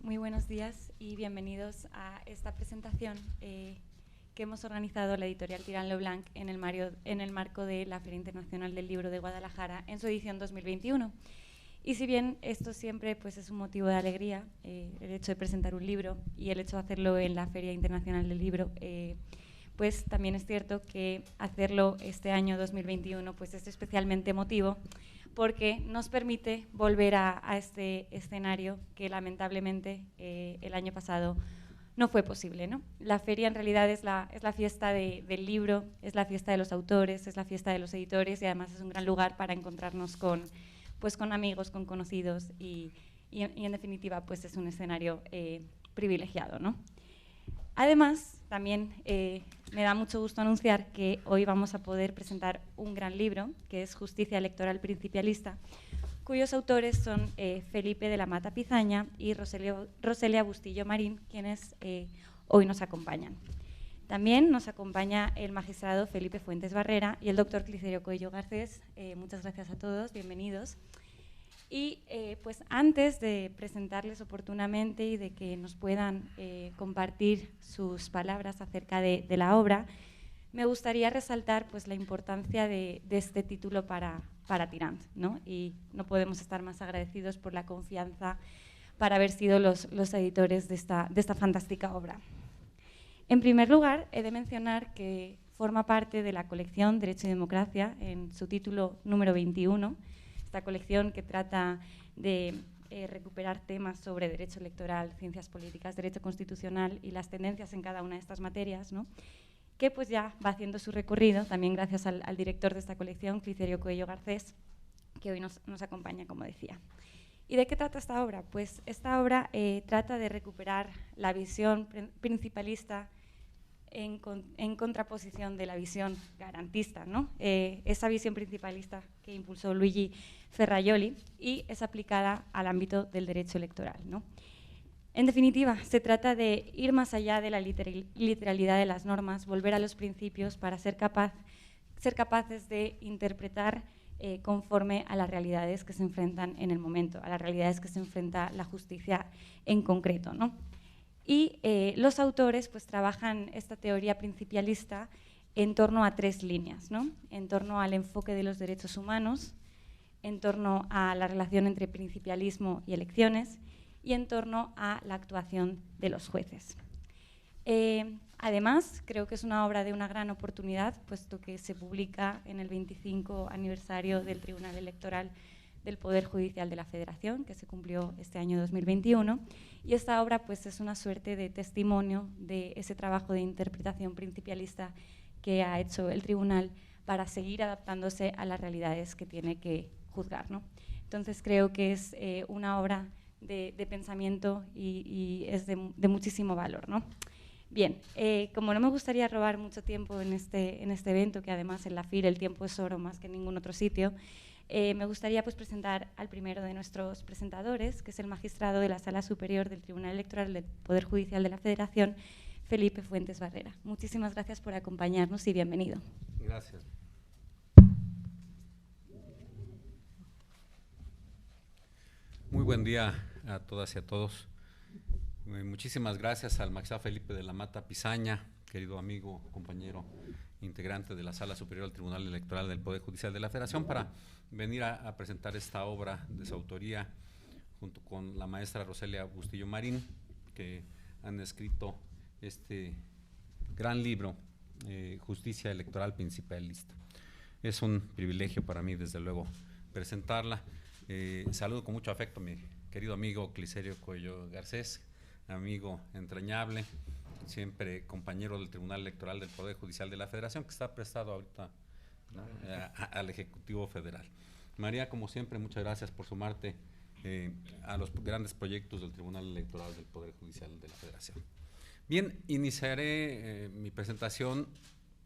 muy buenos días y bienvenidos a esta presentación que hemos organizado la editorial Tirán lo Blanc en el marco de la Feria Internacional del Libro de Guadalajara en su edición 2021. Y si bien esto siempre pues, es un motivo de alegría, el hecho de presentar un libro y el hecho de hacerlo en la Feria Internacional del Libro, pues también es cierto que hacerlo este año 2021 pues, es especialmente emotivo, porque nos permite volver a este escenario que lamentablemente el año pasado no fue posible, ¿no? La feria en realidad es la fiesta del libro, es la fiesta de los autores, es la fiesta de los editores y además es un gran lugar para encontrarnos con amigos, con conocidos y en definitiva pues es un escenario privilegiado, ¿no? Además, también me da mucho gusto anunciar que hoy vamos a poder presentar un gran libro, que es Justicia Electoral Principalista, cuyos autores son Felipe de la Mata Pizaña y Roselia Bustillo Marín, quienes hoy nos acompañan. También nos acompaña el magistrado Felipe Fuentes Barrera y el doctor Clicerio Coello Garcés. Muchas gracias a todos, bienvenidos. Y pues antes de presentarles oportunamente y de que nos puedan compartir sus palabras acerca de la obra, me gustaría resaltar pues, la importancia de este título para Tirant, ¿no? Y no podemos estar más agradecidos por la confianza para haber sido los editores de esta fantástica obra. En primer lugar, he de mencionar que forma parte de la colección Derecho y Democracia en su título número 21, esta colección que trata de recuperar temas sobre derecho electoral, ciencias políticas, derecho constitucional y las tendencias en cada una de estas materias, ¿no? Que pues ya va haciendo su recorrido, también gracias al director de esta colección, Clicerio Coello Garcés, que hoy nos acompaña, como decía. ¿Y de qué trata esta obra? Pues esta obra trata de recuperar la visión principalista en contraposición de la visión garantista, ¿no? Esa visión principalista que impulsó Luigi Ferrajoli y es aplicada al ámbito del derecho electoral, ¿no? En definitiva, se trata de ir más allá de la literalidad de las normas, volver a los principios para ser capaces de interpretar conforme a las realidades que se enfrentan en el momento, a las realidades que se enfrenta la justicia en concreto, ¿no? Y los autores pues, trabajan esta teoría principalista en torno a tres líneas, ¿no? En torno al enfoque de los derechos humanos, en torno a la relación entre principalismo y elecciones y en torno a la actuación de los jueces. Además, creo que es una obra de una gran oportunidad, puesto que se publica en el 25 aniversario del Tribunal Electoral del Poder Judicial de la Federación, que se cumplió este año 2021, y esta obra pues, es una suerte de testimonio de ese trabajo de interpretación principalista que ha hecho el Tribunal para seguir adaptándose a las realidades que tiene que juzgar, ¿no? Entonces creo que es una obra de pensamiento y es de muchísimo valor, ¿no? Bien, como no me gustaría robar mucho tiempo en este evento, que además en la FIR el tiempo es oro más que en ningún otro sitio, me gustaría pues, presentar al primero de nuestros presentadores, que es el magistrado de la Sala Superior del Tribunal Electoral del Poder Judicial de la Federación, Felipe Fuentes Barrera. Muchísimas gracias por acompañarnos y bienvenido. Gracias. Muy buen día a todas y a todos. Muchísimas gracias al magistrado Felipe de la Mata Pizaña, querido amigo, compañero, integrante de la Sala Superior del Tribunal Electoral del Poder Judicial de la Federación, para venir a presentar esta obra de su autoría, junto con la maestra Roselia Bustillo Marín, que han escrito este gran libro, Justicia Electoral Principalista. Es un privilegio para mí, desde luego, presentarla. Saludo con mucho afecto a mi querido amigo Clicerio Coello Garcés, amigo entrañable, siempre compañero del Tribunal Electoral del Poder Judicial de la Federación, que está prestado ahorita, ¿no?, al Ejecutivo Federal. María, como siempre, muchas gracias por sumarte a los grandes proyectos del Tribunal Electoral del Poder Judicial de la Federación. Bien, iniciaré mi presentación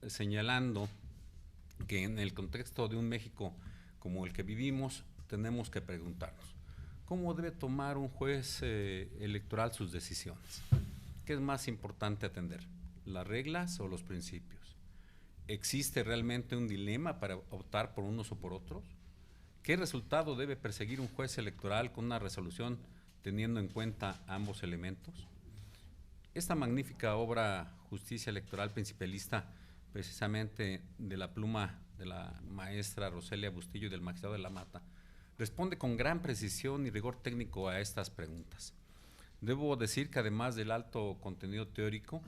señalando que en el contexto de un México como el que vivimos, tenemos que preguntarnos: ¿cómo debe tomar un juez electoral sus decisiones? ¿Qué es más importante atender, las reglas o los principios? ¿Existe realmente un dilema para optar por unos o por otros? ¿Qué resultado debe perseguir un juez electoral con una resolución teniendo en cuenta ambos elementos. Esta magnífica obra Justicia Electoral Principialista, precisamente de la pluma de la maestra Roselia Bustillo y del magistrado de la Mata, responde con gran precisión y rigor técnico a estas preguntas. Debo decir que además del alto contenido teórico,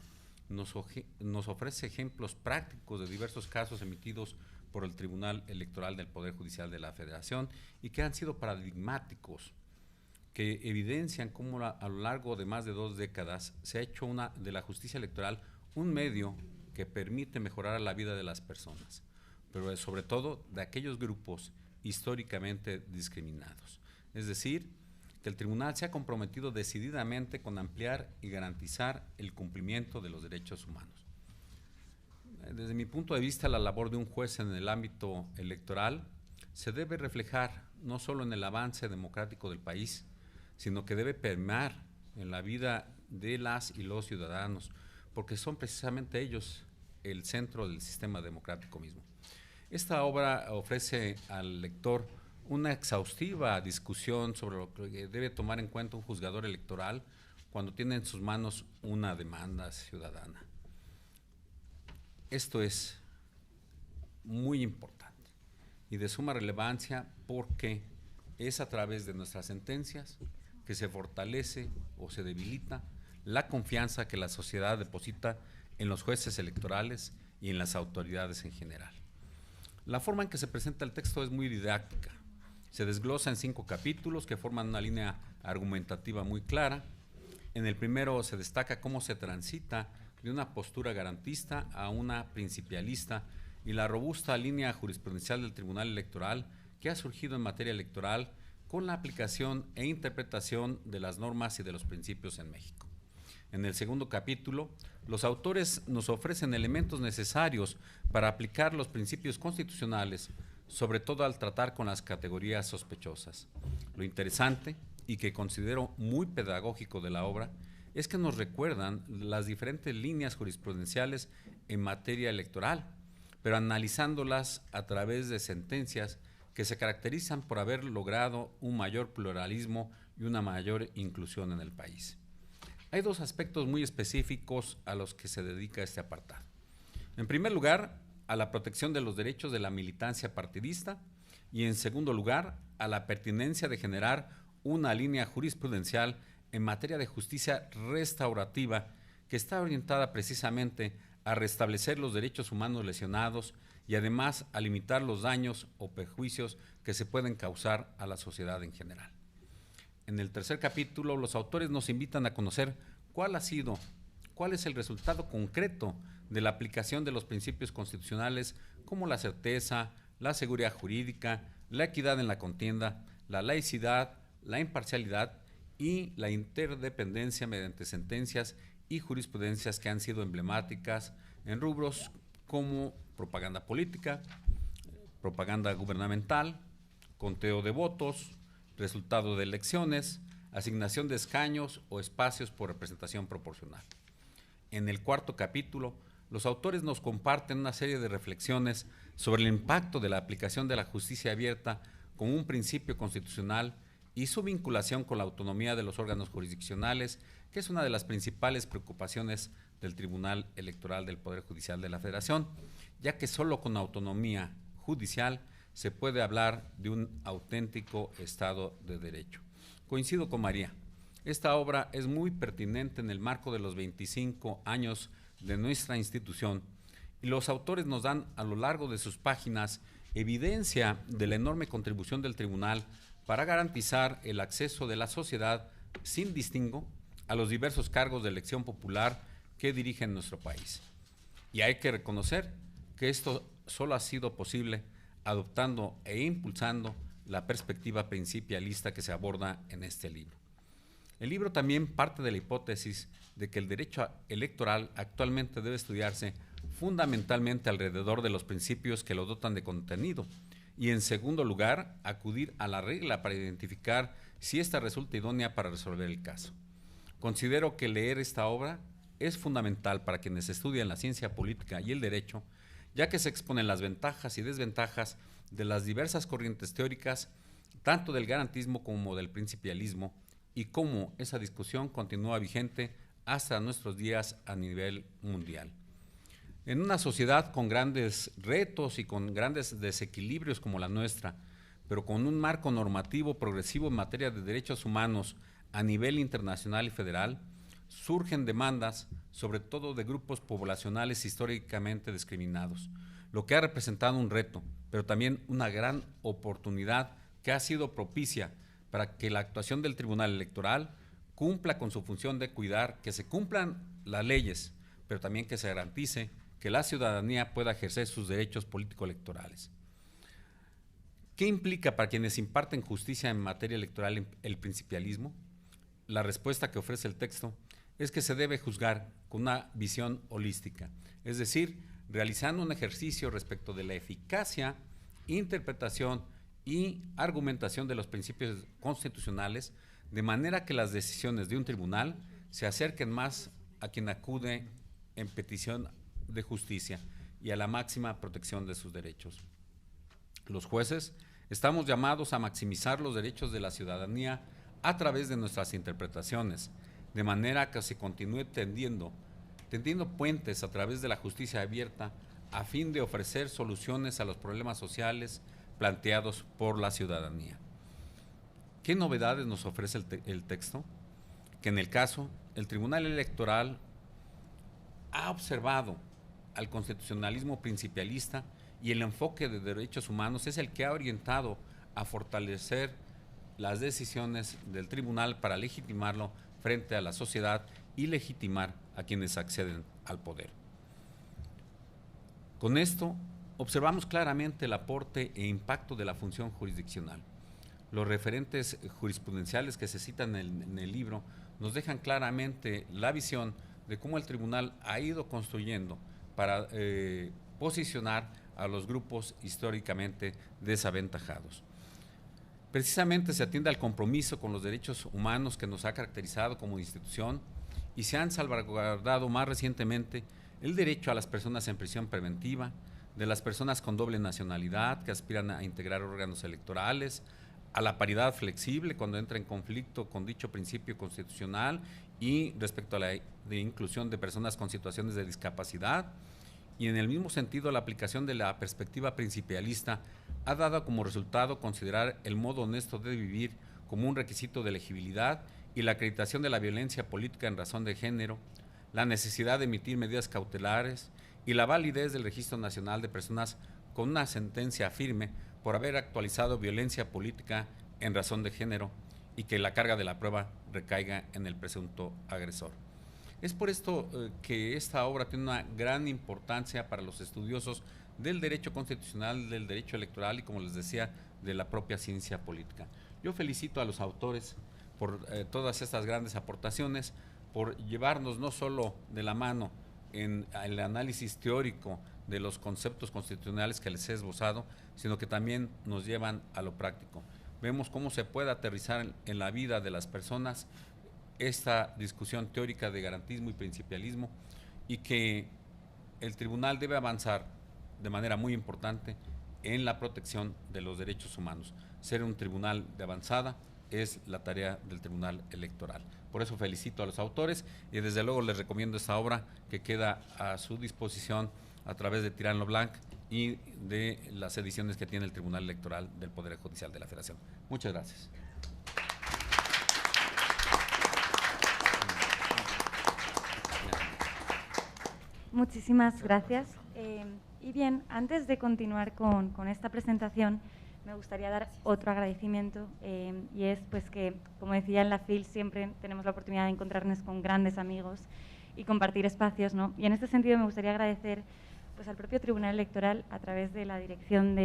nos ofrece ejemplos prácticos de diversos casos emitidos por el Tribunal Electoral del Poder Judicial de la Federación y que han sido paradigmáticos, que evidencian cómo a lo largo de más de 2 décadas se ha hecho de la justicia electoral un medio que permite mejorar la vida de las personas, pero sobre todo de aquellos grupos históricamente discriminados. Es decir, que el tribunal se ha comprometido decididamente con ampliar y garantizar el cumplimiento de los derechos humanos. Desde mi punto de vista, la labor de un juez en el ámbito electoral se debe reflejar no solo en el avance democrático del país, sino que debe permear en la vida de las y los ciudadanos, porque son precisamente ellos el centro del sistema democrático mismo. Esta obra ofrece al lector una exhaustiva discusión sobre lo que debe tomar en cuenta un juzgador electoral cuando tiene en sus manos una demanda ciudadana. Esto es muy importante y de suma relevancia porque es a través de nuestras sentencias que se fortalece o se debilita la confianza que la sociedad deposita en los jueces electorales y en las autoridades en general. La forma en que se presenta el texto es muy didáctica. Se desglosa en 5 capítulos que forman una línea argumentativa muy clara. En el primero se destaca cómo se transita de una postura garantista a una principialista y la robusta línea jurisprudencial del Tribunal Electoral que ha surgido en materia electoral con la aplicación e interpretación de las normas y de los principios en México. En el segundo capítulo, los autores nos ofrecen elementos necesarios para aplicar los principios constitucionales, sobre todo al tratar con las categorías sospechosas. Lo interesante, y que considero muy pedagógico de la obra, es que nos recuerdan las diferentes líneas jurisprudenciales en materia electoral, pero analizándolas a través de sentencias que se caracterizan por haber logrado un mayor pluralismo y una mayor inclusión en el país. Hay 2 aspectos muy específicos a los que se dedica este apartado. En primer lugar, a la protección de los derechos de la militancia partidista y en segundo lugar, a la pertinencia de generar una línea jurisprudencial en materia de justicia restaurativa que está orientada precisamente a restablecer los derechos humanos lesionados y además a limitar los daños o perjuicios que se pueden causar a la sociedad en general. En el tercer capítulo, los autores nos invitan a conocer cuál es el resultado concreto de la aplicación de los principios constitucionales como la certeza, la seguridad jurídica, la equidad en la contienda, la laicidad, la imparcialidad y la interdependencia mediante sentencias y jurisprudencias que han sido emblemáticas en rubros como propaganda política, propaganda gubernamental, conteo de votos, resultado de elecciones, asignación de escaños o espacios por representación proporcional. En el cuarto capítulo, los autores nos comparten una serie de reflexiones sobre el impacto de la aplicación de la justicia abierta como un principio constitucional y su vinculación con la autonomía de los órganos jurisdiccionales, que es una de las principales preocupaciones del Tribunal Electoral del Poder Judicial de la Federación, ya que solo con autonomía judicial se puede hablar de un auténtico Estado de Derecho. Coincido con María. Esta obra es muy pertinente en el marco de los 25 años de nuestra institución y los autores nos dan a lo largo de sus páginas evidencia de la enorme contribución del tribunal para garantizar el acceso de la sociedad sin distingo a los diversos cargos de elección popular que dirigen nuestro país. Y hay que reconocer que esto solo ha sido posible adoptando e impulsando la perspectiva principialista que se aborda en este libro. El libro también parte de la hipótesis de que el derecho electoral actualmente debe estudiarse fundamentalmente alrededor de los principios que lo dotan de contenido y, en segundo lugar, acudir a la regla para identificar si ésta resulta idónea para resolver el caso. Considero que leer esta obra es fundamental para quienes estudian la ciencia política y el derecho, ya que se exponen las ventajas y desventajas de las diversas corrientes teóricas, tanto del garantismo como del principialismo, y cómo esa discusión continúa vigente hasta nuestros días a nivel mundial. En una sociedad con grandes retos y con grandes desequilibrios como la nuestra, pero con un marco normativo progresivo en materia de derechos humanos a nivel internacional y federal, surgen demandas, sobre todo de grupos poblacionales históricamente discriminados, lo que ha representado un reto, pero también una gran oportunidad que ha sido propicia para que la actuación del Tribunal Electoral cumpla con su función de cuidar que se cumplan las leyes, pero también que se garantice que la ciudadanía pueda ejercer sus derechos político-electorales. ¿Qué implica para quienes imparten justicia en materia electoral el principialismo? La respuesta que ofrece el texto es que se debe juzgar con una visión holística, es decir, realizando un ejercicio respecto de la eficacia, interpretación y argumentación de los principios constitucionales, de manera que las decisiones de un tribunal se acerquen más a quien acude en petición de justicia y a la máxima protección de sus derechos. Los jueces estamos llamados a maximizar los derechos de la ciudadanía a través de nuestras interpretaciones, de manera que se continúe tendiendo puentes a través de la justicia abierta a fin de ofrecer soluciones a los problemas sociales planteados por la ciudadanía. ¿Qué novedades nos ofrece el texto? Que en el caso, el Tribunal Electoral ha observado al constitucionalismo principialista y el enfoque de derechos humanos es el que ha orientado a fortalecer las decisiones del tribunal para legitimarlo frente a la sociedad y legitimar a quienes acceden al poder. Con esto, observamos claramente el aporte e impacto de la función jurisdiccional. Los referentes jurisprudenciales que se citan en el libro nos dejan claramente la visión de cómo el tribunal ha ido construyendo para posicionar a los grupos históricamente desaventajados. Precisamente se atiende al compromiso con los derechos humanos que nos ha caracterizado como institución y se han salvaguardado más recientemente el derecho a las personas en prisión preventiva, de las personas con doble nacionalidad que aspiran a integrar órganos electorales, a la paridad flexible cuando entra en conflicto con dicho principio constitucional y respecto a la de inclusión de personas con situaciones de discapacidad. Y en el mismo sentido, la aplicación de la perspectiva principialista ha dado como resultado considerar el modo honesto de vivir como un requisito de elegibilidad y la acreditación de la violencia política en razón de género, la necesidad de emitir medidas cautelares y la validez del Registro Nacional de Personas con una sentencia firme por haber actualizado violencia política en razón de género y que la carga de la prueba recaiga en el presunto agresor. Es por esto que esta obra tiene una gran importancia para los estudiosos del derecho constitucional, del derecho electoral y, como les decía, de la propia ciencia política. Yo felicito a los autores por todas estas grandes aportaciones, por llevarnos no solo de la mano en el análisis teórico de los conceptos constitucionales que les he esbozado, sino que también nos llevan a lo práctico. Vemos cómo se puede aterrizar en la vida de las personas esta discusión teórica de garantismo y principialismo, y que el tribunal debe avanzar de manera muy importante en la protección de los derechos humanos. Ser un tribunal de avanzada es la tarea del Tribunal Electoral. Por eso felicito a los autores y desde luego les recomiendo esta obra que queda a su disposición a través de Tirán Leblanc y de las ediciones que tiene el Tribunal Electoral del Poder Judicial de la Federación. Muchas gracias. Muchísimas gracias. Y bien, antes de continuar con esta presentación, me gustaría dar otro agradecimiento y es pues que, como decía en la FIL, siempre tenemos la oportunidad de encontrarnos con grandes amigos y compartir espacios, ¿no? Y en este sentido me gustaría agradecer pues, al propio Tribunal Electoral a través de la Dirección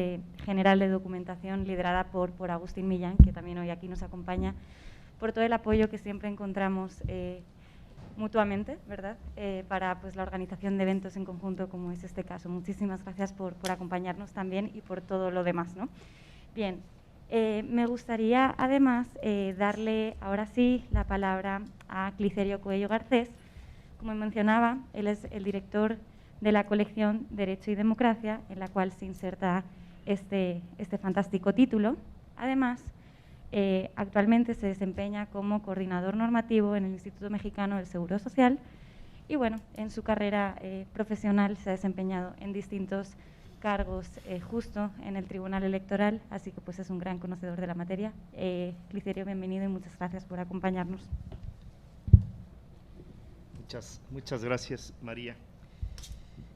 General de Documentación liderada por Agustín Millán, que también hoy aquí nos acompaña, por todo el apoyo que siempre encontramos mutuamente, ¿verdad? Para pues, la organización de eventos en conjunto, como es este caso. Muchísimas gracias por acompañarnos también y por todo lo demás, ¿no? Bien, me gustaría además darle ahora sí la palabra a Clicerio Coello Garcés. Como mencionaba, él es el director de la colección Derecho y Democracia, en la cual se inserta este fantástico título. Además, Actualmente se desempeña como coordinador normativo en el Instituto Mexicano del Seguro Social y bueno, en su carrera profesional se ha desempeñado en distintos cargos justo en el Tribunal Electoral, así que pues es un gran conocedor de la materia. Clicerio, bienvenido y muchas gracias por acompañarnos. Muchas gracias, María.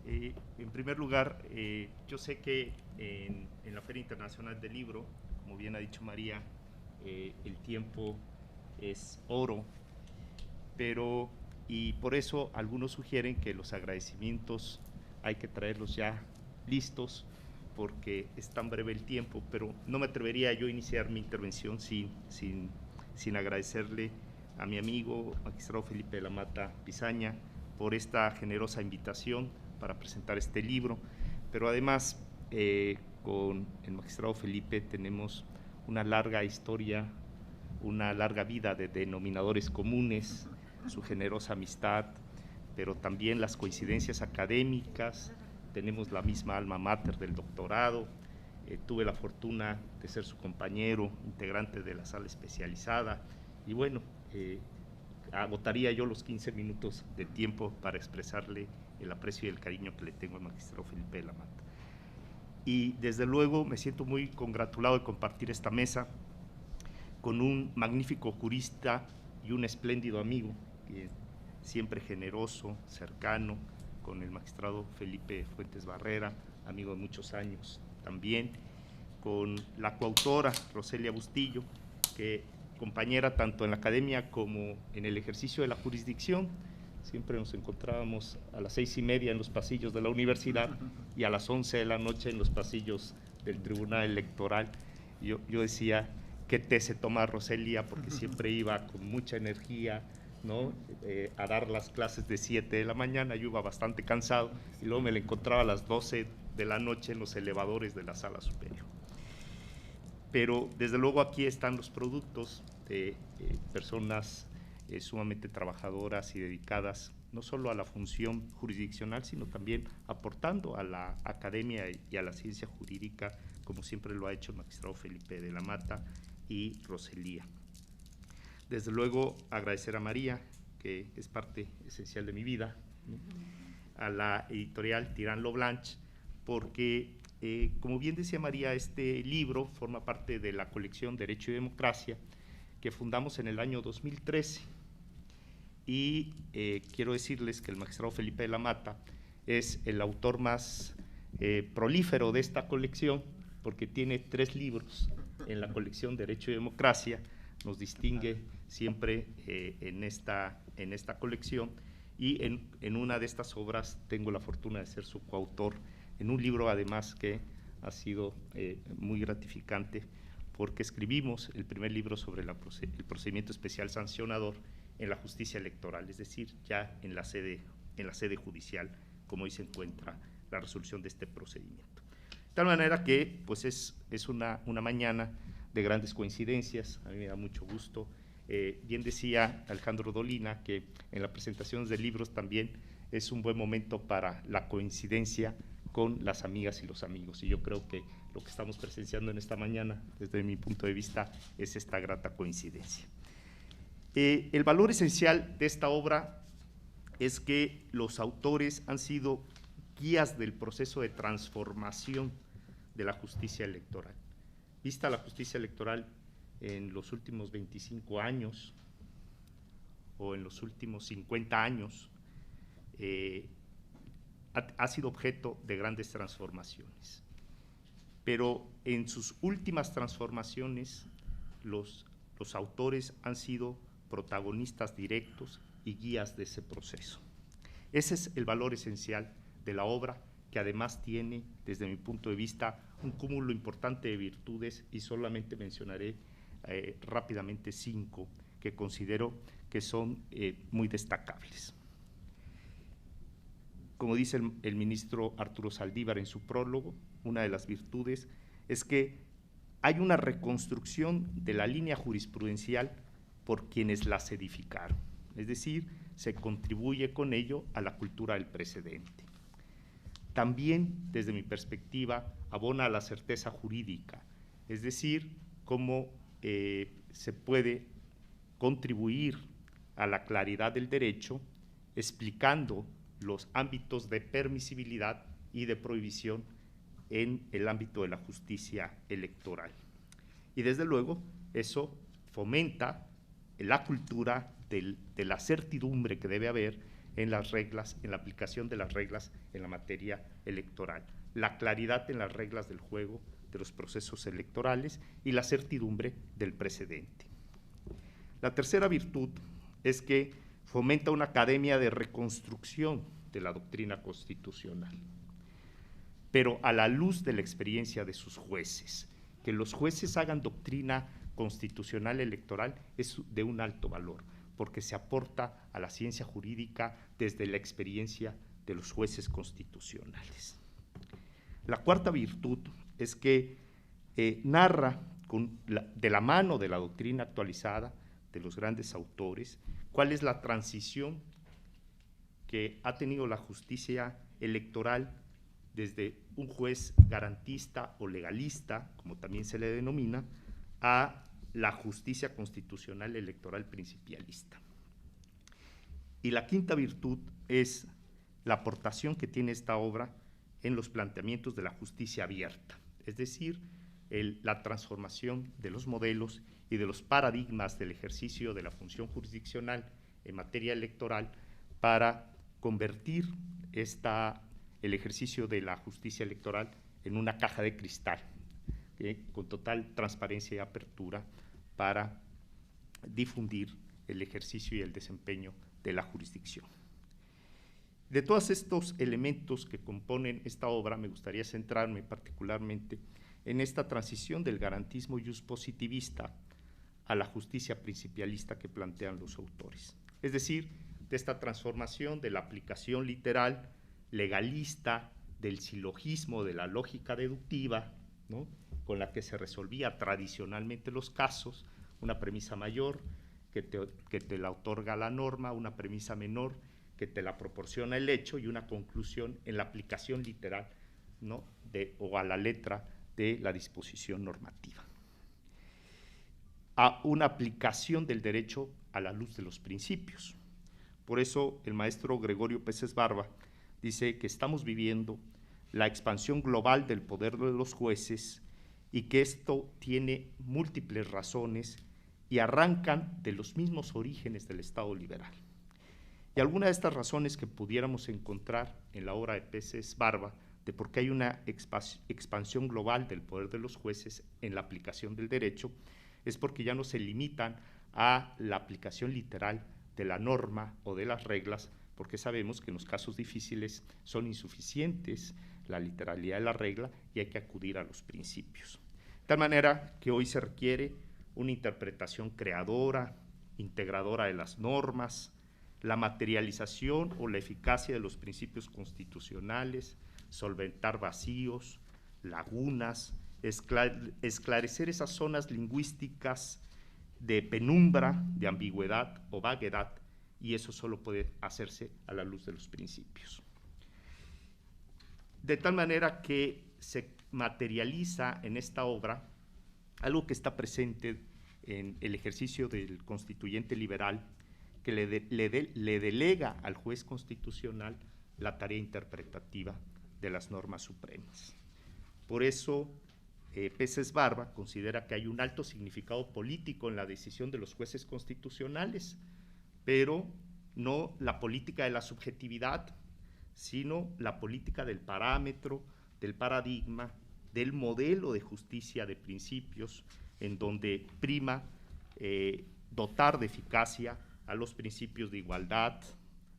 En primer lugar, yo sé que en la Feria Internacional del Libro, como bien ha dicho María, el tiempo es oro, y por eso algunos sugieren que los agradecimientos hay que traerlos ya listos, porque es tan breve el tiempo, pero no me atrevería yo a iniciar mi intervención sin agradecerle a mi amigo, magistrado Felipe de la Mata Pisaña, por esta generosa invitación para presentar este libro, pero además con el magistrado Felipe tenemos una larga historia, una larga vida de denominadores comunes, su generosa amistad, pero también las coincidencias académicas. Tenemos la misma alma mater del doctorado, tuve la fortuna de ser su compañero, integrante de la sala especializada, y bueno, agotaría yo los 15 minutos de tiempo para expresarle el aprecio y el cariño que le tengo al magistrado Felipe de la Mata. Y desde luego me siento muy congratulado de compartir esta mesa con un magnífico jurista y un espléndido amigo, siempre generoso, cercano, con el magistrado Felipe Fuentes Barrera, amigo de muchos años también, con la coautora Roselia Bustillo, que compañera tanto en la academia como en el ejercicio de la jurisdicción. Siempre nos encontrábamos a las 6:30 en los pasillos de la universidad y a las 11 de la noche en los pasillos del Tribunal Electoral. Yo decía, ¿qué té se toma Roselia? Porque siempre iba con mucha energía, ¿no? A dar las clases de 7 de la mañana, yo iba bastante cansado y luego me la encontraba a las 12 de la noche en los elevadores de la sala superior. Pero desde luego aquí están los productos de personas sumamente trabajadoras y dedicadas no solo a la función jurisdiccional, sino también aportando a la academia y a la ciencia jurídica, como siempre lo ha hecho el magistrado Felipe de la Mata y Roselia. Desde luego agradecer a María, que es parte esencial de mi vida, ¿no? A la editorial Tirán lo Blanch, porque como bien decía María, este libro forma parte de la colección Derecho y Democracia, que fundamos en el año 2013. Y quiero decirles que el magistrado Felipe de la Mata es el autor más prolífero de esta colección, porque tiene 3 libros en la colección Derecho y Democracia, nos distingue siempre en esta colección, y en una de estas obras tengo la fortuna de ser su coautor, en un libro además que ha sido muy gratificante, porque escribimos el primer libro sobre el procedimiento especial sancionador en la justicia electoral, es decir, ya en la sede judicial, como hoy se encuentra la resolución de este procedimiento. De tal manera que pues es una mañana de grandes coincidencias. A mí me da mucho gusto. Bien decía Alejandro Dolina que en la presentación de libros también es un buen momento para la coincidencia con las amigas y los amigos, y yo creo que lo que estamos presenciando en esta mañana, desde mi punto de vista, es esta grata coincidencia. El valor esencial de esta obra es que los autores han sido guías del proceso de transformación de la justicia electoral. Vista la justicia electoral en los últimos 25 años o en los últimos 50 años, ha sido objeto de grandes transformaciones. Pero en sus últimas transformaciones, los autores han sido protagonistas directos y guías de ese proceso. Ese es el valor esencial de la obra, que además tiene, desde mi punto de vista, un cúmulo importante de virtudes, y solamente mencionaré rápidamente 5 que considero que son muy destacables. Como dice el ministro Arturo Saldívar en su prólogo, una de las virtudes es que hay una reconstrucción de la línea jurisprudencial por quienes las edificaron, es decir, se contribuye con ello a la cultura del precedente. También, desde mi perspectiva, abona a la certeza jurídica, es decir, cómo se puede contribuir a la claridad del derecho explicando los ámbitos de permisibilidad y de prohibición en el ámbito de la justicia electoral. Y desde luego eso fomenta la cultura de la certidumbre que debe haber en las reglas, en la aplicación de las reglas en la materia electoral, la claridad en las reglas del juego de los procesos electorales y la certidumbre del precedente. La tercera virtud es que fomenta una academia de reconstrucción de la doctrina constitucional, pero a la luz de la experiencia de sus jueces. Que los jueces hagan doctrina constitucional electoral es de un alto valor, porque se aporta a la ciencia jurídica desde la experiencia de los jueces constitucionales. La cuarta virtud es que narra de la mano de la doctrina actualizada de los grandes autores cuál es la transición que ha tenido la justicia electoral desde un juez garantista o legalista, como también se le denomina, a la justicia constitucional electoral principialista. Y la quinta virtud es la aportación que tiene esta obra en los planteamientos de la justicia abierta, es decir, la transformación de los modelos y de los paradigmas del ejercicio de la función jurisdiccional en materia electoral para convertir el ejercicio de la justicia electoral en una caja de cristal, con total transparencia y apertura para difundir el ejercicio y el desempeño de la jurisdicción. De todos estos elementos que componen esta obra, me gustaría centrarme particularmente en esta transición del garantismo iuspositivista a la justicia principialista que plantean los autores. Es decir, de esta transformación de la aplicación literal, legalista, del silogismo, de la lógica deductiva, ¿no?, con la que se resolvía tradicionalmente los casos, una premisa mayor que te la otorga la norma, una premisa menor que te la proporciona el hecho y una conclusión en la aplicación literal, ¿no?, o a la letra de la disposición normativa. A una aplicación del derecho a la luz de los principios. Por eso el maestro Gregorio Peces Barba dice que estamos viviendo la expansión global del poder de los jueces y que esto tiene múltiples razones y arrancan de los mismos orígenes del Estado liberal. Y alguna de estas razones que pudiéramos encontrar en la obra de Peces Barba de por qué hay una expansión global del poder de los jueces en la aplicación del derecho es porque ya no se limitan a la aplicación literal de la norma o de las reglas, porque sabemos que en los casos difíciles son insuficientes la literalidad de la regla y hay que acudir a los principios. De tal manera que hoy se requiere una interpretación creadora, integradora de las normas, la materialización o la eficacia de los principios constitucionales, solventar vacíos, lagunas, esclarecer esas zonas lingüísticas de penumbra, de ambigüedad o vaguedad, y eso solo puede hacerse a la luz de los principios. De tal manera que se materializa en esta obra algo que está presente en el ejercicio del constituyente liberal, que le delega al juez constitucional la tarea interpretativa de las normas supremas. Por eso, Peces Barba considera que hay un alto significado político en la decisión de los jueces constitucionales, pero no la política de la subjetividad, sino la política del parámetro, del paradigma, del modelo de justicia de principios, en donde prima dotar de eficacia a los principios de igualdad,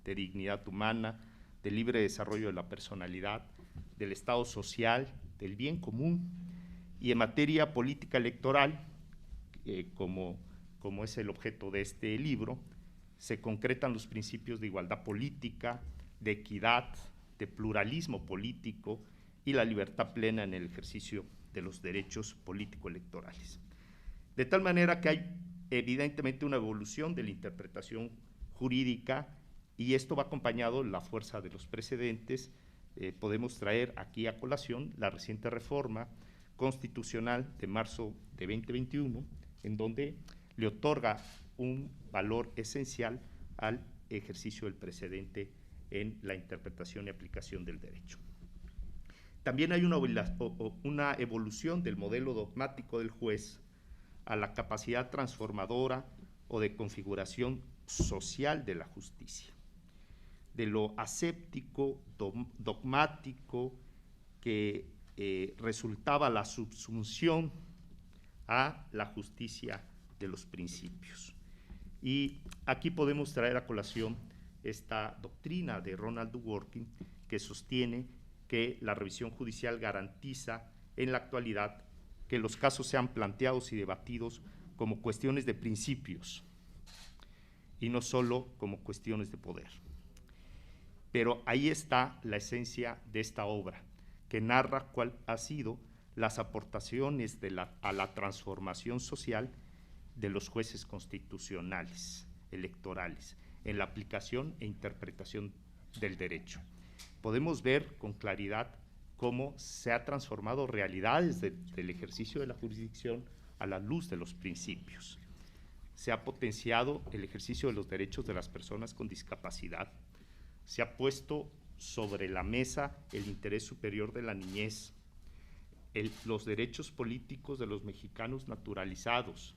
de dignidad humana, del libre desarrollo de la personalidad, del Estado social, del bien común, y en materia política electoral, como es el objeto de este libro, se concretan los principios de igualdad política, de equidad, de pluralismo político y la libertad plena en el ejercicio de los derechos político-electorales. De tal manera que hay evidentemente una evolución de la interpretación jurídica y esto va acompañado de la fuerza de los precedentes. Podemos traer aquí a colación la reciente reforma constitucional de marzo de 2021, en donde le otorga un valor esencial al ejercicio del precedente en la interpretación y aplicación del derecho. También hay una evolución del modelo dogmático del juez a la capacidad transformadora o de configuración social de la justicia, de lo aséptico, dogmático, que resultaba la subsunción a la justicia de los principios. Y aquí podemos traer a colación esta doctrina de Ronald Dworkin, que sostiene que la revisión judicial garantiza en la actualidad que los casos sean planteados y debatidos como cuestiones de principios y no solo como cuestiones de poder. Pero ahí está la esencia de esta obra, que narra cuál ha sido las aportaciones a la transformación social de los jueces constitucionales, electorales, en la aplicación e interpretación del derecho. Podemos ver con claridad cómo se ha transformado realidades del ejercicio de la jurisdicción a la luz de los principios. Se ha potenciado el ejercicio de los derechos de las personas con discapacidad, se ha puesto sobre la mesa el interés superior de la niñez, los derechos políticos de los mexicanos naturalizados,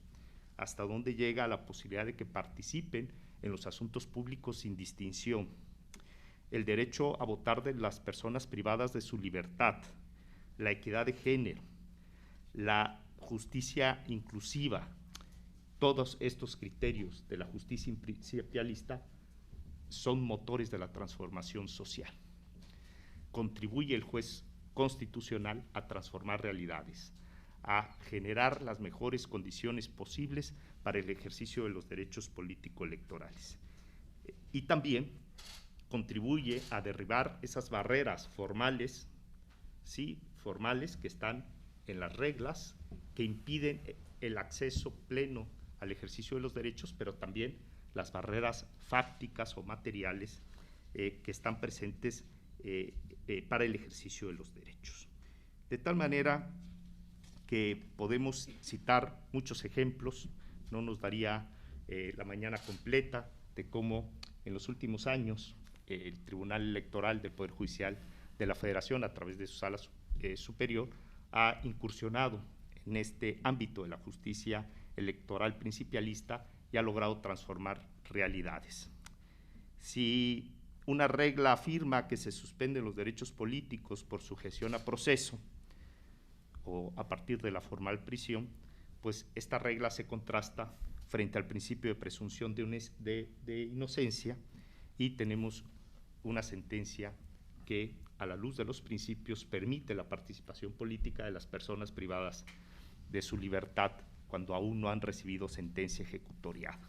hasta dónde llega la posibilidad de que participen en los asuntos públicos sin distinción, el derecho a votar de las personas privadas de su libertad, la equidad de género, la justicia inclusiva. Todos estos criterios de la justicia principialista son motores de la transformación social. Contribuye el juez constitucional a transformar realidades, a generar las mejores condiciones posibles para el ejercicio de los derechos político-electorales. Y también contribuye a derribar esas barreras formales, ¿sí?, formales que están en las reglas, que impiden el acceso pleno al ejercicio de los derechos, pero también las barreras fácticas o materiales que están presentes para el ejercicio de los derechos. De tal manera que podemos citar muchos ejemplos, no nos daría la mañana completa de cómo en los últimos años el Tribunal Electoral del Poder Judicial de la Federación, a través de su sala superior, ha incursionado en este ámbito de la justicia electoral principialista y ha logrado transformar realidades. Si una regla afirma que se suspenden los derechos políticos por sujeción a proceso o a partir de la formal prisión, pues esta regla se contrasta frente al principio de presunción de inocencia, y tenemos una sentencia que, a la luz de los principios, permite la participación política de las personas privadas de su libertad cuando aún no han recibido sentencia ejecutoriada.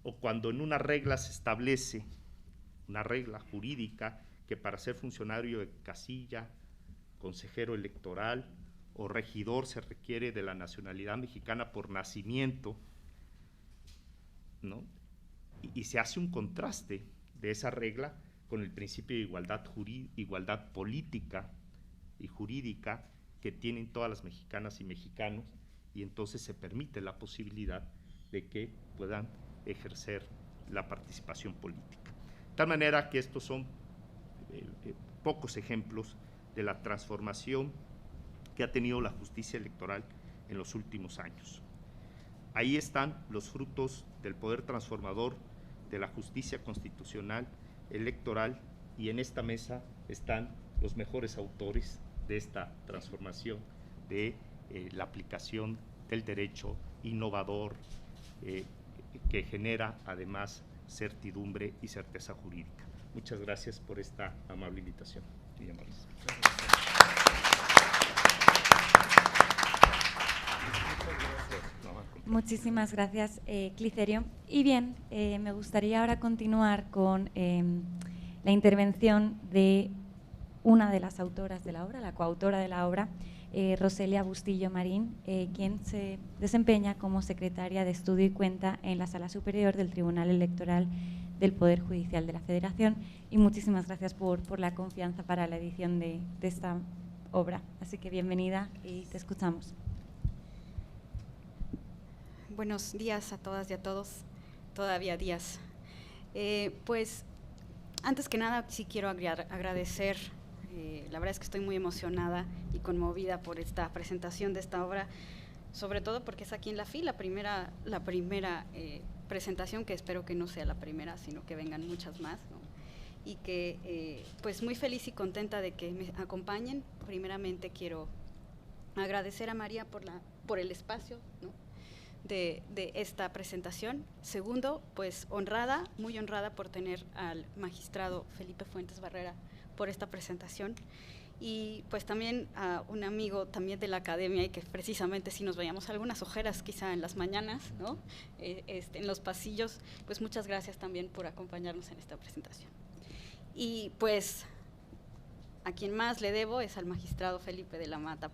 O cuando en una regla se establece, una regla jurídica, que para ser funcionario de casilla, consejero electoral o regidor se requiere de la nacionalidad mexicana por nacimiento, ¿no? Y se hace un contraste de esa regla con el principio de igualdad política y jurídica que tienen todas las mexicanas y mexicanos, y entonces se permite la posibilidad de que puedan ejercer la participación política. De tal manera que estos son pocos ejemplos de la transformación que ha tenido la justicia electoral en los últimos años. Ahí están los frutos del poder transformador de la justicia constitucional electoral, y en esta mesa están los mejores autores de esta transformación de la aplicación del derecho innovador que genera además certidumbre y certeza jurídica. Muchas gracias por esta amable invitación. Muy amables. Muchísimas gracias, Clicerio. Y bien, me gustaría ahora continuar con la intervención de una de las autoras de la obra, la coautora de la obra, Roselia Bustillo Marín, quien se desempeña como secretaria de Estudio y Cuenta en la Sala Superior del Tribunal Electoral del Poder Judicial de la Federación. Y muchísimas gracias por la confianza para la edición de esta obra. Así que bienvenida y te escuchamos. buenos días a todas y a todos, todavía días. Pues, antes que nada, sí quiero agradecer, la verdad es que estoy muy emocionada y conmovida por esta presentación de esta obra, sobre todo porque es aquí en la FI, la primera presentación, que espero que no sea la primera, sino que vengan muchas más, ¿no? Y que, pues, muy feliz y contenta de que me acompañen. Primeramente quiero agradecer a María por el espacio, ¿no?, de esta presentación. Segundo, pues muy honrada por tener al magistrado Felipe Fuentes Barrera por esta presentación, y pues también a un amigo también de la academia, y que precisamente si nos veíamos algunas ojeras quizá en las mañanas, ¿no?, en los pasillos, pues muchas gracias también por acompañarnos en esta presentación. Y pues a quien más le debo es al magistrado Felipe de la Mata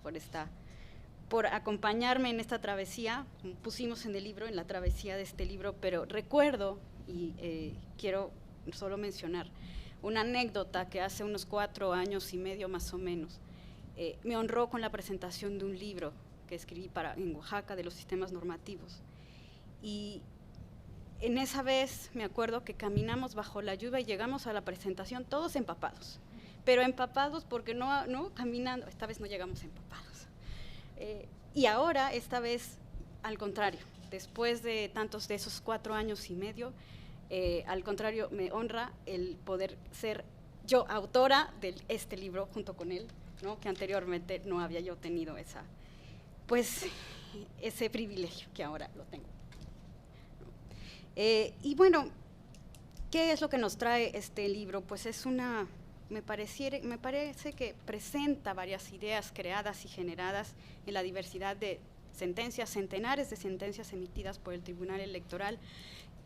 por acompañarme en esta travesía. Pusimos en el libro, en la travesía de este libro, pero recuerdo, y quiero solo mencionar una anécdota, que hace unos 4 años y medio más o menos, me honró con la presentación de un libro que escribí en Oaxaca, de los sistemas normativos. Y en esa vez me acuerdo que caminamos bajo la lluvia y llegamos a la presentación todos empapados, pero empapados porque no caminando, esta vez no llegamos empapados. Y ahora, esta vez, al contrario, después de esos 4 años y medio, al contrario, me honra el poder ser yo autora de este libro junto con él, ¿no?, que anteriormente no había yo tenido ese privilegio, que ahora lo tengo. Y bueno, ¿qué es lo que nos trae este libro? Pues me parece que presenta varias ideas creadas y generadas en la diversidad de sentencias, centenares de sentencias emitidas por el Tribunal Electoral,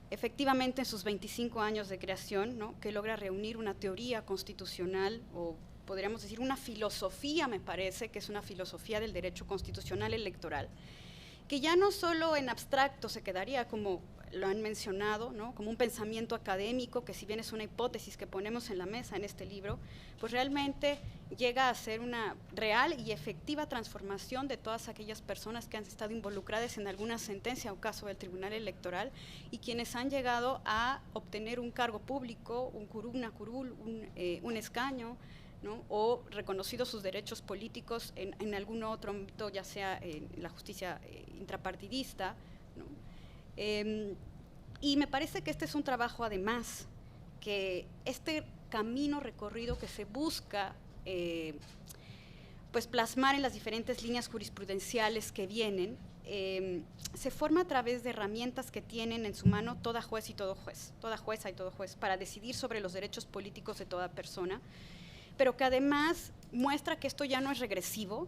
efectivamente en sus 25 años de creación, ¿no?, que logra reunir una teoría constitucional, o podríamos decir una filosofía, me parece, que es una filosofía del derecho constitucional electoral, que ya no solo en abstracto se quedaría, como lo han mencionado, ¿no?, como un pensamiento académico, que si bien es una hipótesis que ponemos en la mesa en este libro, pues realmente llega a ser una real y efectiva transformación de todas aquellas personas que han estado involucradas en alguna sentencia o caso del Tribunal Electoral, y quienes han llegado a obtener un cargo público, una curul, un escaño, ¿no?, o reconocidos sus derechos políticos en algún otro ámbito, ya sea en la justicia intrapartidista, ¿no? Y me parece que este es un trabajo, además, que este camino recorrido que se busca pues plasmar en las diferentes líneas jurisprudenciales que vienen, se forma a través de herramientas que tienen en su mano toda juez y todo juez, toda jueza y todo juez, para decidir sobre los derechos políticos de toda persona, pero que además muestra que esto ya no es regresivo,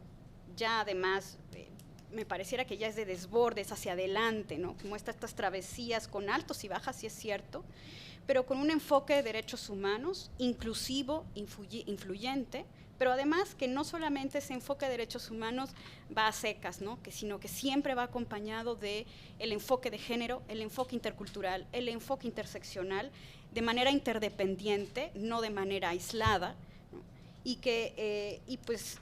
ya además me pareciera que ya es de desbordes hacia adelante, ¿no?, que muestra estas travesías con altos y bajas, sí es cierto, pero con un enfoque de derechos humanos inclusivo, influyente, pero además que no solamente ese enfoque de derechos humanos va a secas, ¿no?, sino que siempre va acompañado del enfoque de género, el enfoque intercultural, el enfoque interseccional, de manera interdependiente, no de manera aislada, ¿no?, y pues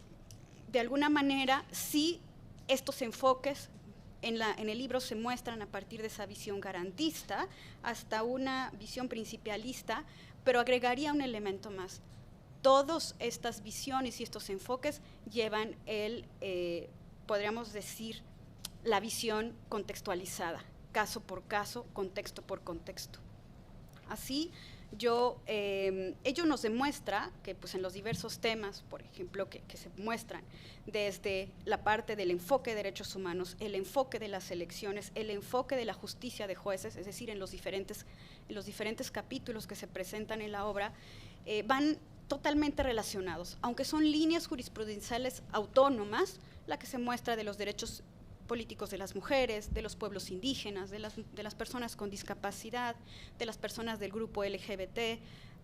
de alguna manera sí estos enfoques en el libro se muestran a partir de esa visión garantista hasta una visión principialista, pero agregaría un elemento más. Todas estas visiones y estos enfoques llevan podríamos decir, la visión contextualizada, caso por caso, contexto por contexto. Así, ello nos demuestra que pues, en los diversos temas, por ejemplo, que se muestran desde la parte del enfoque de derechos humanos, el enfoque de las elecciones, el enfoque de la justicia de jueces, es decir, en los diferentes capítulos que se presentan en la obra, van totalmente relacionados, aunque son líneas jurisprudenciales autónomas, la que se muestra de los derechos políticos de las mujeres, de los pueblos indígenas, de las personas con discapacidad, de las personas del grupo LGBT,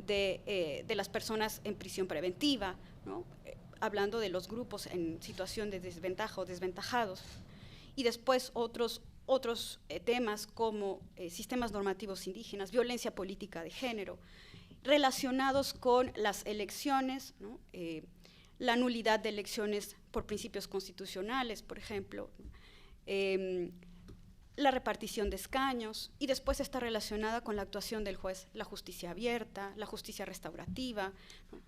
de las personas en prisión preventiva, ¿no?, hablando de los grupos en situación de desventaja o desventajados. Y después otros temas como sistemas normativos indígenas, violencia política de género, relacionados con las elecciones, ¿no?, la nulidad de elecciones por principios constitucionales, por ejemplo, la repartición de escaños, y después está relacionada con la actuación del juez, la justicia abierta, la justicia restaurativa.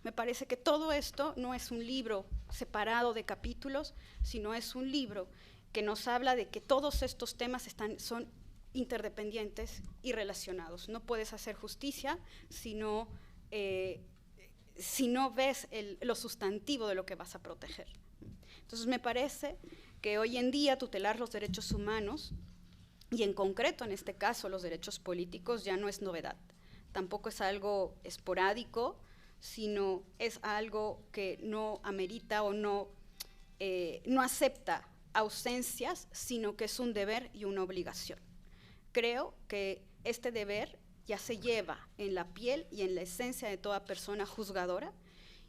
Me parece que todo esto no es un libro separado de capítulos, sino es un libro que nos habla de que todos estos temas son interdependientes y relacionados. No puedes hacer justicia si no ves lo sustantivo de lo que vas a proteger. Entonces me parece que hoy en día tutelar los derechos humanos, y en concreto en este caso los derechos políticos, ya no es novedad. Tampoco es algo esporádico, sino es algo que no amerita o no acepta ausencias, sino que es un deber y una obligación. Creo que este deber ya se lleva en la piel y en la esencia de toda persona juzgadora,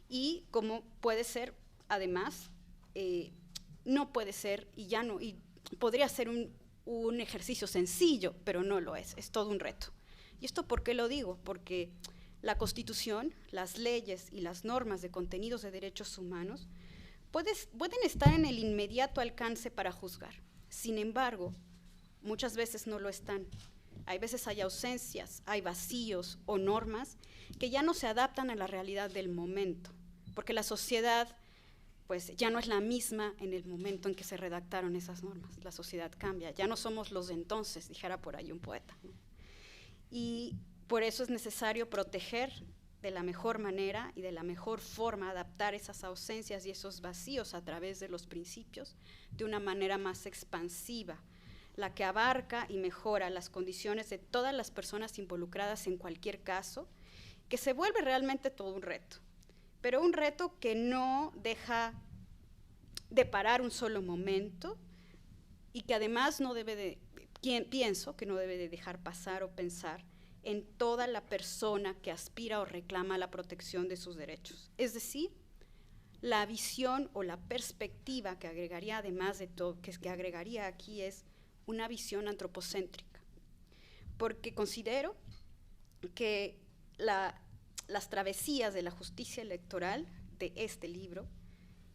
y como puede ser, además, no puede ser, y podría ser un ejercicio sencillo, pero no lo es todo un reto. ¿Y esto por qué lo digo? Porque la Constitución, las leyes y las normas de contenidos de derechos humanos pueden estar en el inmediato alcance para juzgar. Sin embargo, muchas veces no lo están. Hay veces hay ausencias, hay vacíos o normas que ya no se adaptan a la realidad del momento, porque la sociedad pues ya no es la misma en el momento en que se redactaron esas normas. La sociedad cambia, ya no somos los de entonces, dijera por ahí un poeta. Y por eso es necesario proteger de la mejor manera y de la mejor forma, adaptar esas ausencias y esos vacíos a través de los principios de una manera más expansiva, la que abarca y mejora las condiciones de todas las personas involucradas en cualquier caso, que se vuelve realmente todo un reto, pero un reto que no deja de parar un solo momento, y que además pienso que no debe de dejar pasar o pensar en toda la persona que aspira o reclama la protección de sus derechos. Es decir, la visión o la perspectiva que agregaría, además de todo, que agregaría aquí, es una visión antropocéntrica, porque considero que las travesías de la justicia electoral de este libro,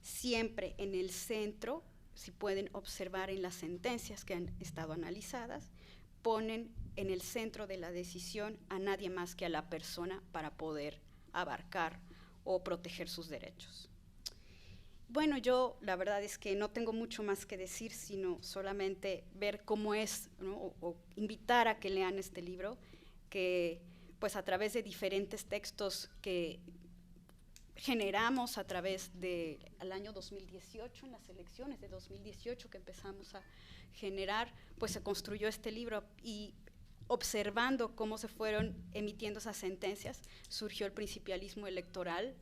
siempre en el centro, si pueden observar en las sentencias que han estado analizadas, ponen en el centro de la decisión a nadie más que a la persona para poder abarcar o proteger sus derechos. Bueno, yo la verdad es que no tengo mucho más que decir, sino solamente ver cómo es, ¿no? o invitar a que lean este libro, que pues a través de diferentes textos que generamos a través del año 2018, en las elecciones de 2018 que empezamos a generar, pues se construyó este libro, y observando cómo se fueron emitiendo esas sentencias, surgió el principialismo electoral,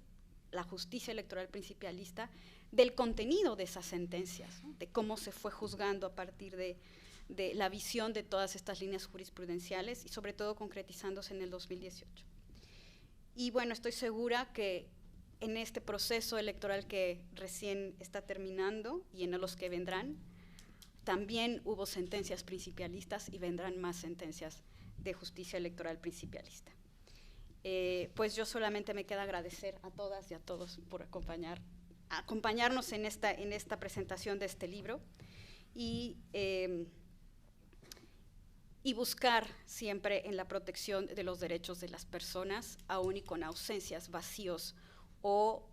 la justicia electoral principialista, del contenido de esas sentencias, ¿no? De cómo se fue juzgando a partir de la visión de todas estas líneas jurisprudenciales, y sobre todo concretizándose en el 2018. Y bueno, estoy segura que en este proceso electoral que recién está terminando y en los que vendrán, también hubo sentencias principialistas y vendrán más sentencias de justicia electoral principialista. Pues yo solamente me queda agradecer a todas y a todos por acompañarnos en esta presentación de este libro, y buscar siempre en la protección de los derechos de las personas, aún y con ausencias, vacíos o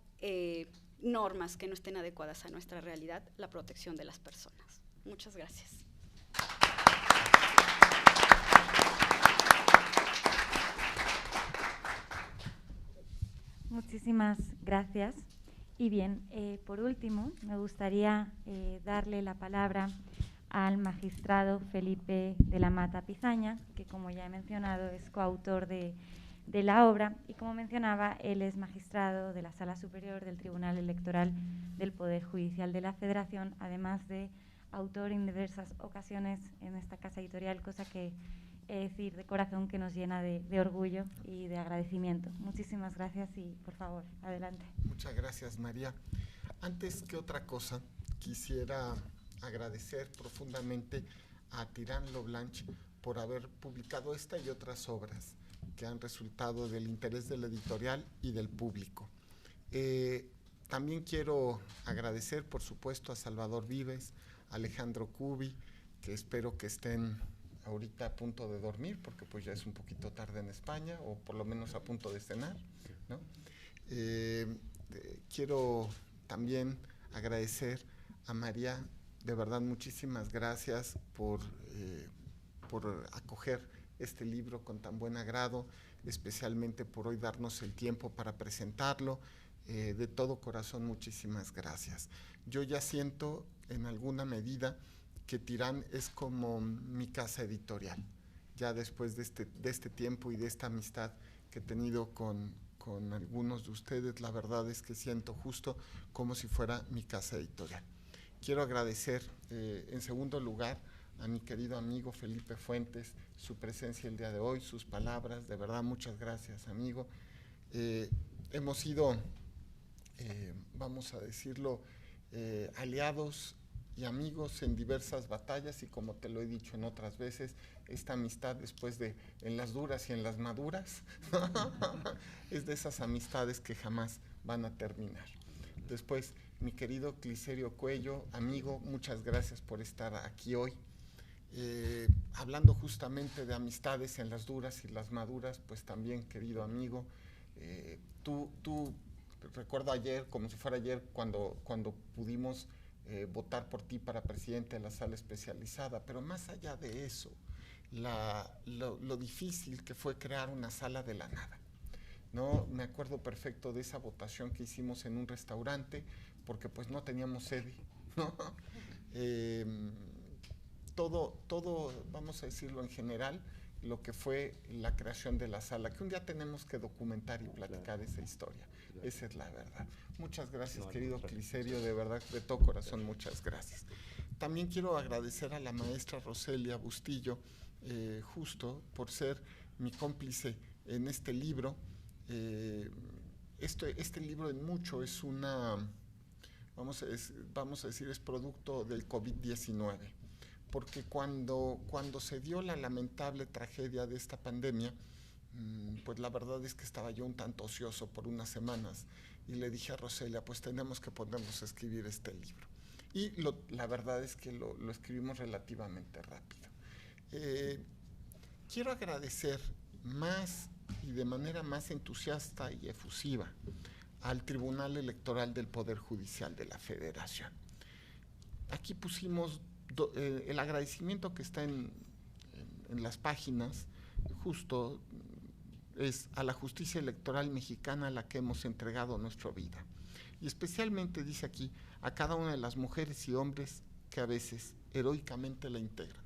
normas que no estén adecuadas a nuestra realidad, la protección de las personas. Muchas gracias. Muchísimas gracias. Y bien, por último, me gustaría darle la palabra al magistrado Felipe de la Mata Pizaña, que, como ya he mencionado, es coautor de la obra, y como mencionaba, él es magistrado de la Sala Superior del Tribunal Electoral del Poder Judicial de la Federación, además de autor en diversas ocasiones en esta casa editorial, cosa que decir de corazón que nos llena de orgullo y de agradecimiento. Muchísimas gracias y, por favor, adelante. Muchas gracias, María. Antes que otra cosa, quisiera agradecer profundamente a Tirán Leblanc por haber publicado esta y otras obras que han resultado del interés de la editorial y del público. También quiero agradecer, por supuesto, a Salvador Vives, a Alejandro Cubi que espero que estén ahorita a punto de dormir, porque pues ya es un poquito tarde en España, o por lo menos a punto de cenar, ¿no? Quiero también agradecer a María, de verdad muchísimas gracias por acoger este libro con tan buen agrado, especialmente por hoy darnos el tiempo para presentarlo. De todo corazón, muchísimas gracias. Yo ya siento en alguna medida que Tirán es como mi casa editorial, ya después de este tiempo y de esta amistad que he tenido con algunos de ustedes, la verdad es que siento justo como si fuera mi casa editorial. Quiero agradecer en segundo lugar a mi querido amigo Felipe Fuentes, su presencia el día de hoy, sus palabras, de verdad muchas gracias, amigo. Hemos sido, vamos a decirlo, aliados y amigos en diversas batallas, y como te lo he dicho en otras veces, esta amistad después de en las duras y en las maduras es de esas amistades que jamás van a terminar. Después, mi querido Cliserio Cuello, amigo, muchas gracias por estar aquí hoy. Hablando justamente de amistades en las duras y las maduras, pues también, querido amigo, tú recuerdo ayer, como si fuera ayer, cuando pudimos votar por ti para presidente de la sala especializada, pero más allá de eso, lo difícil que fue crear una sala de la nada, ¿no? Me acuerdo perfecto de esa votación que hicimos en un restaurante, porque pues no teníamos sede, ¿no? Todo, vamos a decirlo en general, lo que fue la creación de la sala, que un día tenemos que documentar y platicar esa historia. Esa es la verdad. Muchas gracias, querido Cliserio, de verdad, de todo corazón, muchas gracias. También quiero agradecer a la maestra Roselia Bustillo, justo por ser mi cómplice en este libro. Este libro en mucho es una, vamos a decir, es producto del COVID-19. Porque cuando se dio la lamentable tragedia de esta pandemia, pues la verdad es que estaba yo un tanto ocioso por unas semanas y le dije a Roselia, pues tenemos que ponernos a escribir este libro. Y la verdad es que lo escribimos relativamente rápido. Quiero agradecer más y de manera más entusiasta y efusiva al Tribunal Electoral del Poder Judicial de la Federación. Aquí pusimos el agradecimiento que está en las páginas, justo es a la justicia electoral mexicana a la que hemos entregado nuestra vida. Y especialmente dice aquí, a cada una de las mujeres y hombres que a veces heroicamente la integran.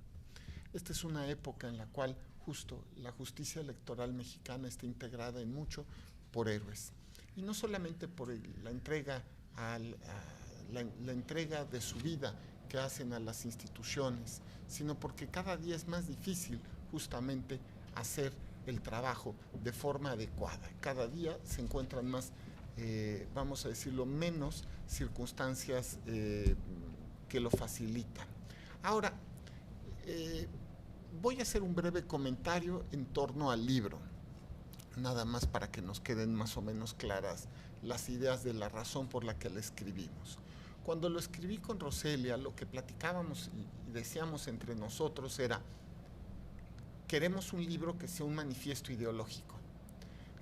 Esta es una época en la cual justo la justicia electoral mexicana está integrada en mucho por héroes. Y no solamente por la entrega de su vida que hacen a las instituciones, sino porque cada día es más difícil justamente hacer el trabajo de forma adecuada. Cada día se encuentran más, vamos a decirlo, menos circunstancias que lo facilitan. Ahora, voy a hacer un breve comentario en torno al libro, nada más para que nos queden más o menos claras las ideas de la razón por la que lo escribimos. Cuando lo escribí con Roselia, lo que platicábamos y decíamos entre nosotros era, queremos un libro que sea un manifiesto ideológico.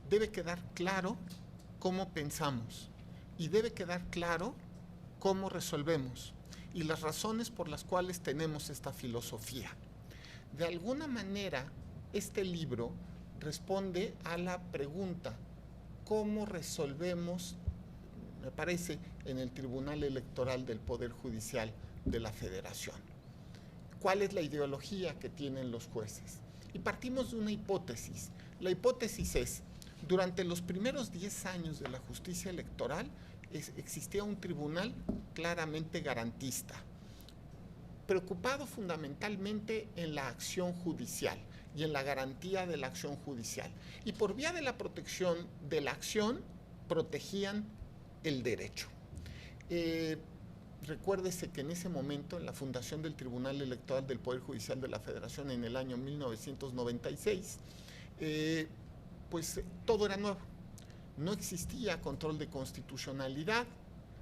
Debe quedar claro cómo pensamos y debe quedar claro cómo resolvemos y las razones por las cuales tenemos esta filosofía. De alguna manera, este libro responde a la pregunta, ¿cómo resolvemos, me parece, en el Tribunal Electoral del Poder Judicial de la Federación? ¿Cuál es la ideología que tienen los jueces? Y partimos de una hipótesis. La hipótesis es, durante los primeros 10 años de la justicia electoral, existía un tribunal claramente garantista, preocupado fundamentalmente en la acción judicial y en la garantía de la acción judicial. Y por vía de la protección de la acción, protegían el derecho. Recuérdese que en ese momento, en la fundación del Tribunal Electoral del Poder Judicial de la Federación en el año 1996, pues todo era nuevo. No existía control de constitucionalidad,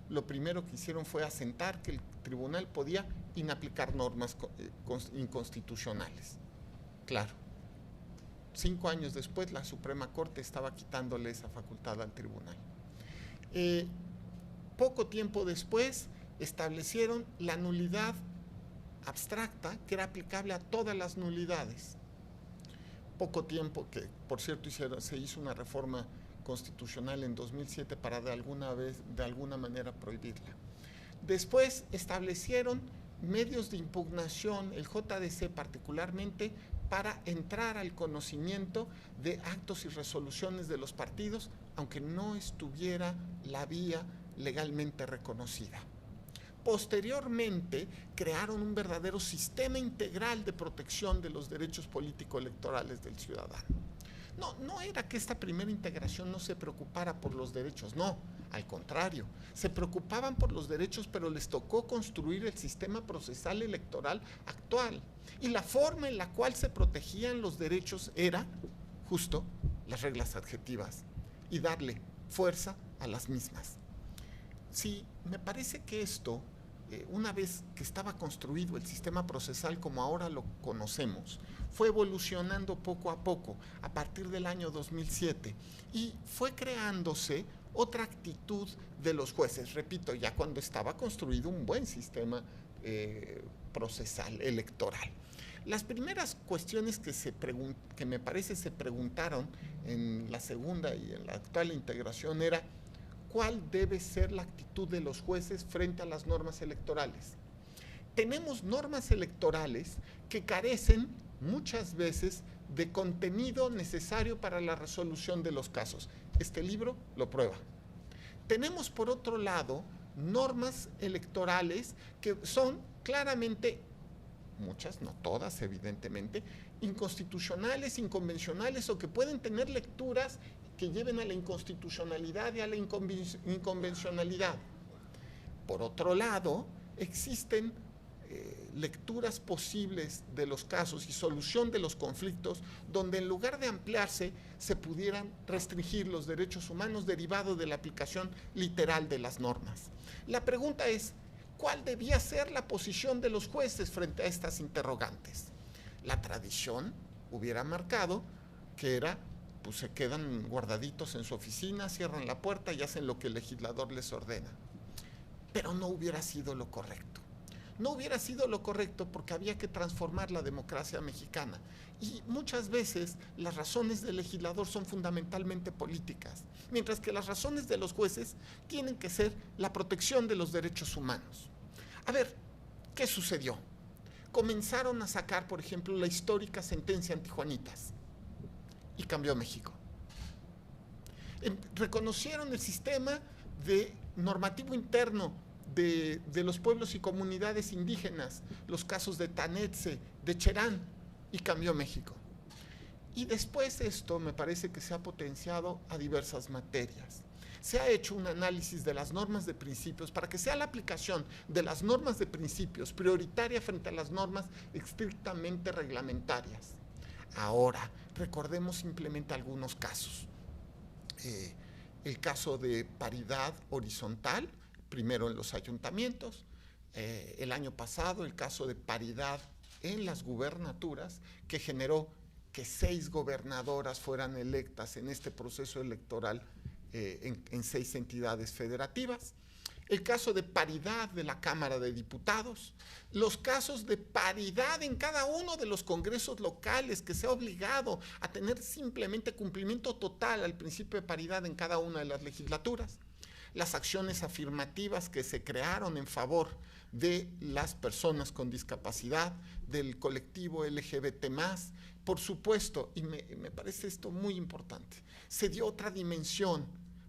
lo primero que hicieron fue asentar que el tribunal podía inaplicar normas inconstitucionales. Claro, 5 años después la Suprema Corte estaba quitándole esa facultad al tribunal. Poco tiempo después establecieron la nulidad abstracta, que era aplicable a todas las nulidades. Poco tiempo, que por cierto se hizo una reforma constitucional en 2007 para de alguna manera prohibirla. Después establecieron medios de impugnación, el JDC particularmente, para entrar al conocimiento de actos y resoluciones de los partidos, aunque no estuviera la vía legalmente reconocida. Posteriormente, crearon un verdadero sistema integral de protección de los derechos político-electorales del ciudadano. No era que esta primera integración no se preocupara por los derechos, no, al contrario, se preocupaban por los derechos, pero les tocó construir el sistema procesal electoral actual. Y la forma en la cual se protegían los derechos era justo las reglas adjetivas y darle fuerza a las mismas. Sí, me parece que esto, una vez que estaba construido el sistema procesal como ahora lo conocemos, fue evolucionando poco a poco a partir del año 2007 y fue creándose otra actitud de los jueces, repito, ya cuando estaba construido un buen sistema procesal electoral. Las primeras cuestiones que me parece se preguntaron en la segunda y en la actual integración era: ¿cuál debe ser la actitud de los jueces frente a las normas electorales? Tenemos normas electorales que carecen muchas veces de contenido necesario para la resolución de los casos. Este libro lo prueba. Tenemos, por otro lado, normas electorales que son claramente, muchas, no todas evidentemente, inconstitucionales, inconvencionales o que pueden tener lecturas que lleven a la inconstitucionalidad y a la inconvencionalidad. Por otro lado, existen lecturas posibles de los casos y solución de los conflictos donde en lugar de ampliarse se pudieran restringir los derechos humanos derivados de la aplicación literal de las normas. La pregunta es: ¿cuál debía ser la posición de los jueces frente a estas interrogantes? La tradición hubiera marcado que era: pues se quedan guardaditos en su oficina, cierran la puerta y hacen lo que el legislador les ordena. Pero no hubiera sido lo correcto. No hubiera sido lo correcto porque había que transformar la democracia mexicana. Y muchas veces las razones del legislador son fundamentalmente políticas, mientras que las razones de los jueces tienen que ser la protección de los derechos humanos. A ver, ¿qué sucedió? Comenzaron a sacar, por ejemplo, la histórica sentencia antijuanitas y cambió México. Reconocieron el sistema de normativo interno de los pueblos y comunidades indígenas, los casos de Tanetse, de Cherán, y cambió México. Y después esto me parece que se ha potenciado a diversas materias. Se ha hecho un análisis de las normas de principios para que sea la aplicación de las normas de principios prioritaria frente a las normas estrictamente reglamentarias. Ahora, recordemos simplemente algunos casos. El caso de paridad horizontal, primero en los ayuntamientos, el año pasado el caso de paridad en las gubernaturas, que generó que 6 gobernadoras fueran electas en este proceso electoral en 6 entidades federativas. El caso de paridad de la Cámara de Diputados, los casos de paridad en cada uno de los congresos locales, que se ha obligado a tener simplemente cumplimiento total al principio de paridad en cada una de las legislaturas, las acciones afirmativas que se crearon en favor de las personas con discapacidad, del colectivo LGBT+, por supuesto, y me parece esto muy importante, se dio otra dimensión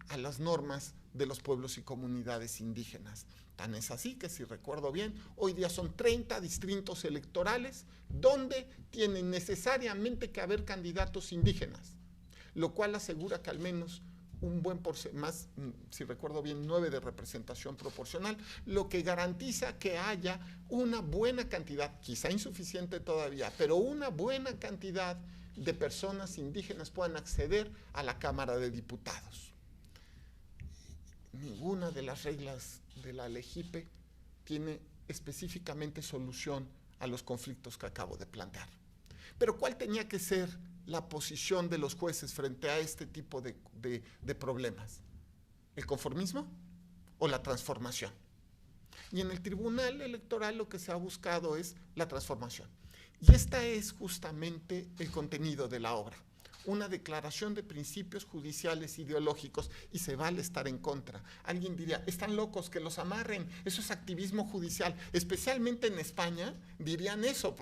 a las normas de los pueblos y comunidades indígenas. Tan es así que, si recuerdo bien, hoy día son 30 distritos electorales donde tienen necesariamente que haber candidatos indígenas, lo cual asegura que al menos un buen porcentaje, más, si recuerdo bien, 9 de representación proporcional, lo que garantiza que haya una buena cantidad, quizá insuficiente todavía, pero una buena cantidad de personas indígenas puedan acceder a la Cámara de Diputados. ninguna de las reglas de la LEGIPE tiene específicamente solución a los conflictos que acabo de plantear. Pero ¿cuál tenía que ser la posición de los jueces frente a este tipo de problemas? ¿El conformismo o la transformación? Y en el Tribunal Electoral lo que se ha buscado es la transformación. Y esta es justamente el contenido de la obra. Una declaración de principios judiciales ideológicos, y se vale estar en contra. Alguien diría, están locos, que los amarren, eso es activismo judicial. Especialmente en España dirían eso.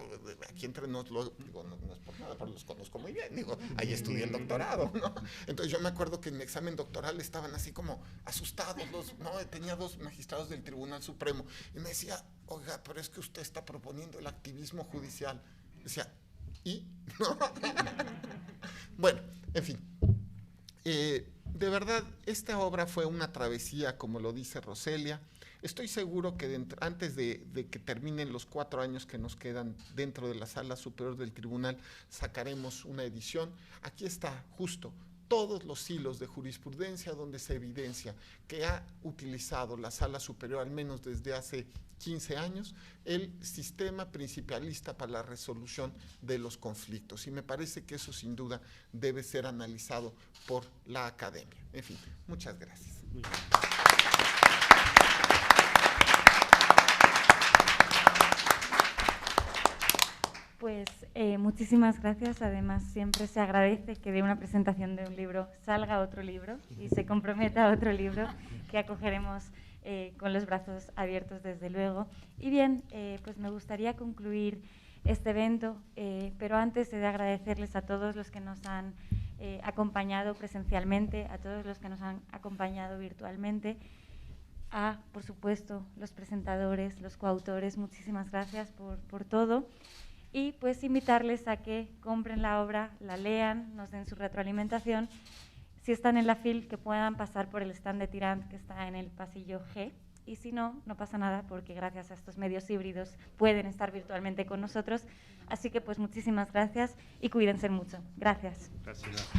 Aquí entre nos, digo, no es por nada, pero los conozco muy bien. Digo, ahí estudié el doctorado, ¿no? Entonces yo me acuerdo que en mi examen doctoral estaban así como asustados. ¿No? Tenía 2 magistrados del Tribunal Supremo y me decía, oiga, pero es que usted está proponiendo el activismo judicial. Decía, ¿y? ¿No? Bueno, en fin, de verdad, esta obra fue una travesía, como lo dice Roselia. Estoy seguro que antes de que terminen los 4 años que nos quedan dentro de la Sala Superior del Tribunal, sacaremos una edición. Aquí está justo todos los hilos de jurisprudencia donde se evidencia que ha utilizado la Sala Superior, al menos desde hace 15 años, el sistema principalista para la resolución de los conflictos. Y me parece que eso sin duda debe ser analizado por la academia. En fin, muchas gracias. Muy bien. Pues muchísimas gracias. Además, siempre se agradece que de una presentación de un libro salga otro libro y se comprometa a otro libro que acogeremos con los brazos abiertos, desde luego. Y bien, pues me gustaría concluir este evento, pero antes he de agradecerles a todos los que nos han acompañado presencialmente, a todos los que nos han acompañado virtualmente, a, por supuesto, los presentadores, los coautores. Muchísimas gracias por todo. Y pues invitarles a que compren la obra, la lean, nos den su retroalimentación. Si están en la FIL, que puedan pasar por el stand de Tirant, que está en el pasillo G. Y si no, no pasa nada, porque gracias a estos medios híbridos pueden estar virtualmente con nosotros. Así que pues muchísimas gracias y cuídense mucho. Gracias. Gracias.